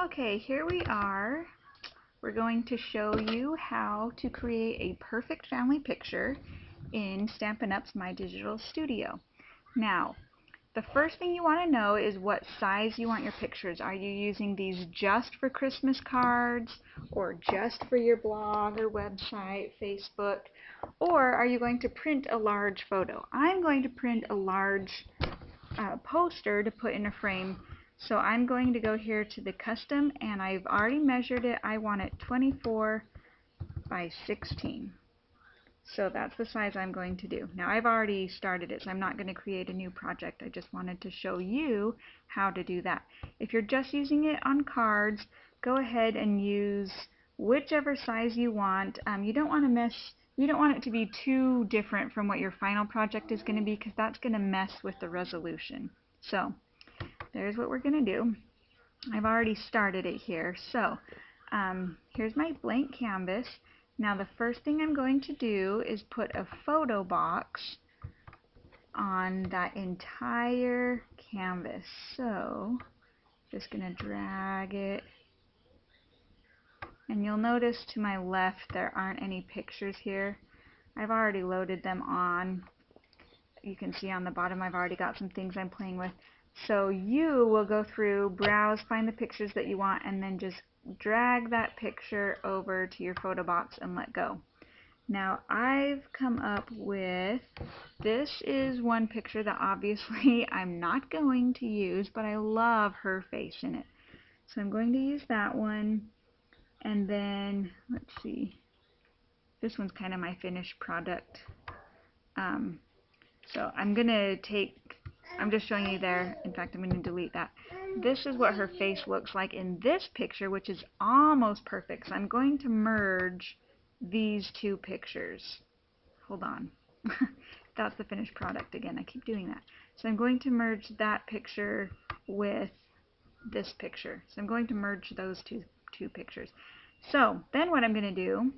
Okay, here we are. We're going to show you how to create a perfect family picture in Stampin' Up's My Digital Studio. Now, the first thing you want to know is what size you want your pictures. Are you using these just for Christmas cards, or just for your blog or website, Facebook, or are you going to print a large photo? I'm going to print a large poster to put in a frame. So I'm going to go here to the custom, and I've already measured it. I want it 24 by 16. So that's the size I'm going to do. Now I've already started it, so I'm not going to create a new project. I just wanted to show you how to do that. If you're just using it on cards, go ahead and use whichever size you want. You don't want it to be too different from what your final project is going to be, because that's going to mess with the resolution. So there's what we're going to do. I've already started it here. So here's my blank canvas. Now the first thing I'm going to do is put a photo box on that entire canvas. So just going to drag it. And you'll notice to my left there aren't any pictures here. I've already loaded them on. You can see on the bottom I've already got some things I'm playing with. So you will go through, browse, find the pictures that you want, and then just drag that picture over to your photo box and let go. Now I've come up with, this is one picture that obviously I'm not going to use, but I love her face in it. So I'm going to use that one, and then let's see, this one's kind of my finished product. So I'm just showing you there. In fact, I'm going to delete that. This is what her face looks like in this picture, which is almost perfect. So I'm going to merge these two pictures. Hold on. That's the finished product again. I keep doing that. So I'm going to merge that picture with this picture. So I'm going to merge those two pictures. So then what I'm going to do,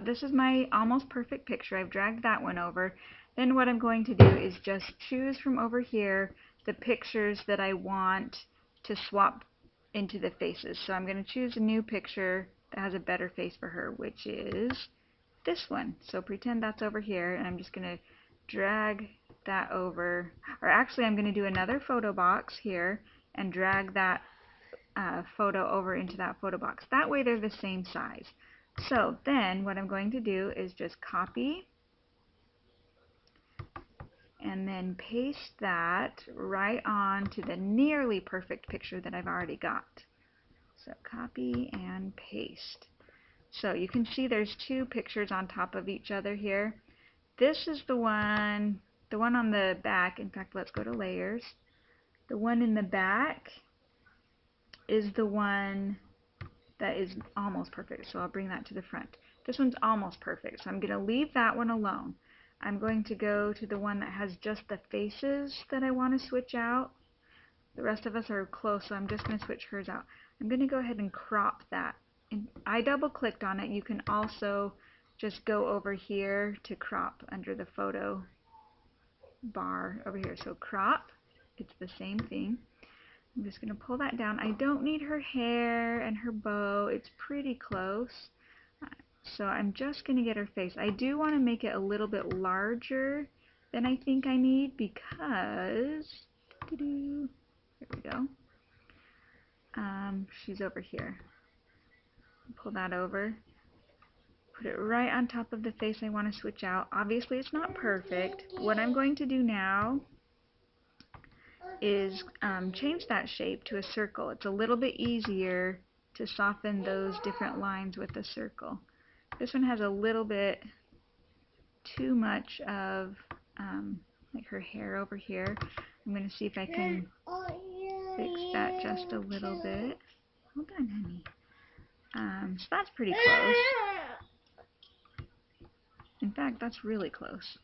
this is my almost perfect picture. I've dragged that one over. Then what I'm going to do is just choose from over here the pictures that I want to swap into the faces. So I'm going to choose a new picture that has a better face for her, which is this one. So pretend that's over here, and I'm just going to drag that over. Or actually, I'm going to do another photo box here and drag that photo over into that photo box. That way they're the same size. So then what I'm going to do is just copy and then paste that right on to the nearly perfect picture that I've already got. So copy and paste. So you can see there's two pictures on top of each other here. This is the one on the back. In fact, let's go to layers. The one in the back is the one that is almost perfect, so I'll bring that to the front. This one's almost perfect, so I'm going to leave that one alone. I'm going to go to the one that has just the faces that I want to switch out. The rest of us are close, so I'm just going to switch hers out. I'm going to go ahead and crop that. And I double clicked on it. You can also just go over here to crop under the photo bar over here. So crop, it's the same thing. I'm just going to pull that down. I don't need her hair and her bow. It's pretty close. So I'm just going to get her face. I do want to make it a little bit larger than I think I need, because here we go. She's over here. Pull that over. Put it right on top of the face I want to switch out. Obviously it's not perfect. What I'm going to do now is change that shape to a circle. It's a little bit easier to soften those different lines with a circle. This one has a little bit too much of like her hair over here. I'm going to see if I can fix that just a little bit. Hold on, honey. So that's pretty close. In fact, that's really close.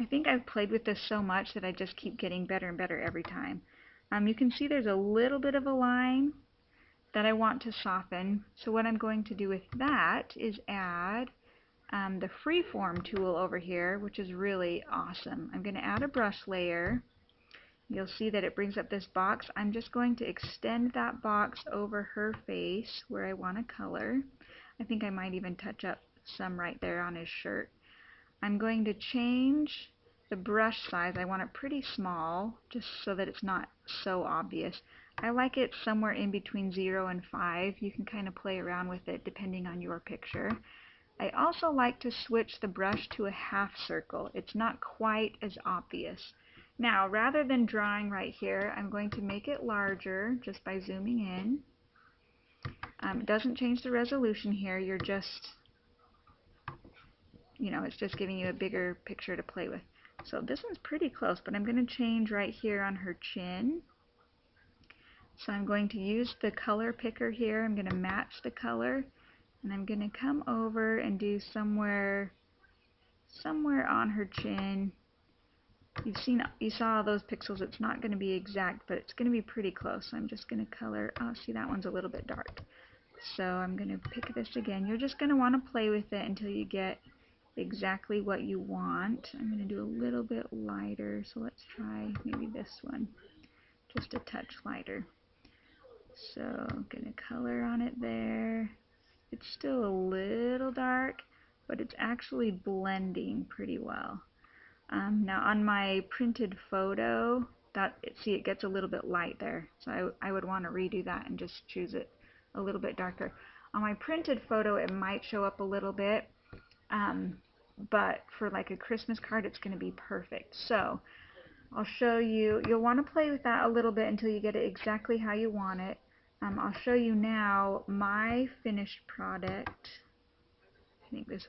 I think I've played with this so much that I just keep getting better and better every time. You can see there's a little bit of a line that I want to soften. So what I'm going to do with that is add the freeform tool over here, which is really awesome. I'm going to add a brush layer, you'll see that it brings up this box. I'm just going to extend that box over her face where I want to color. I think I might even touch up some right there on his shirt. I'm going to change the brush size. I want it pretty small, just so that it's not so obvious. I like it somewhere in between 0 and 5. You can kind of play around with it depending on your picture. I also like to switch the brush to a half circle. It's not quite as obvious. Now, rather than drawing right here, I'm going to make it larger just by zooming in. It doesn't change the resolution here. You're just, it's just giving you a bigger picture to play with. So this one's pretty close, but I'm going to change right here on her chin. So I'm going to use the color picker here. I'm going to match the color, and I'm going to come over and do somewhere on her chin. You saw all those pixels. It's not going to be exact, but it's going to be pretty close. So I'm just going to color. Oh, see, that one's a little bit dark. So I'm going to pick this again. You're just going to want to play with it until you get exactly what you want. I'm going to do a little bit lighter. So let's try maybe this one, just a touch lighter. So I'm going to color on it there. It's still a little dark, but it's actually blending pretty well. Now on my printed photo, see, it gets a little bit light there. So I would want to redo that and just choose it a little bit darker. On my printed photo, it might show up a little bit, but for like a Christmas card, it's going to be perfect. So I'll show you. You'll want to play with that a little bit until you get it exactly how you want it. I'll show you now my finished product. I think this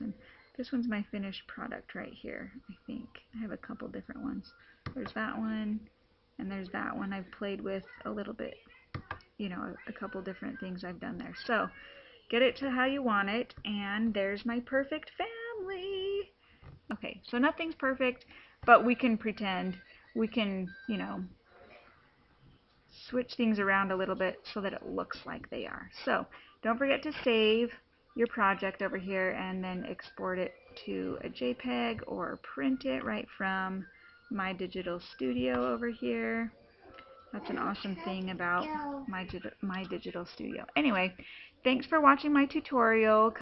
one's my finished product right here. I think I have a couple different ones. There's that one, and there's that one. I've played with a little bit, a couple different things I've done there. So get it to how you want it, and there's my perfect family. Okay, so nothing's perfect, but we can pretend. We can, switch things around a little bit so that it looks like they are. So don't forget to save your project over here and then export it to a JPEG or print it right from My Digital Studio over here. That's an awesome thing about My Digital Studio. Anyway, thanks for watching my tutorial.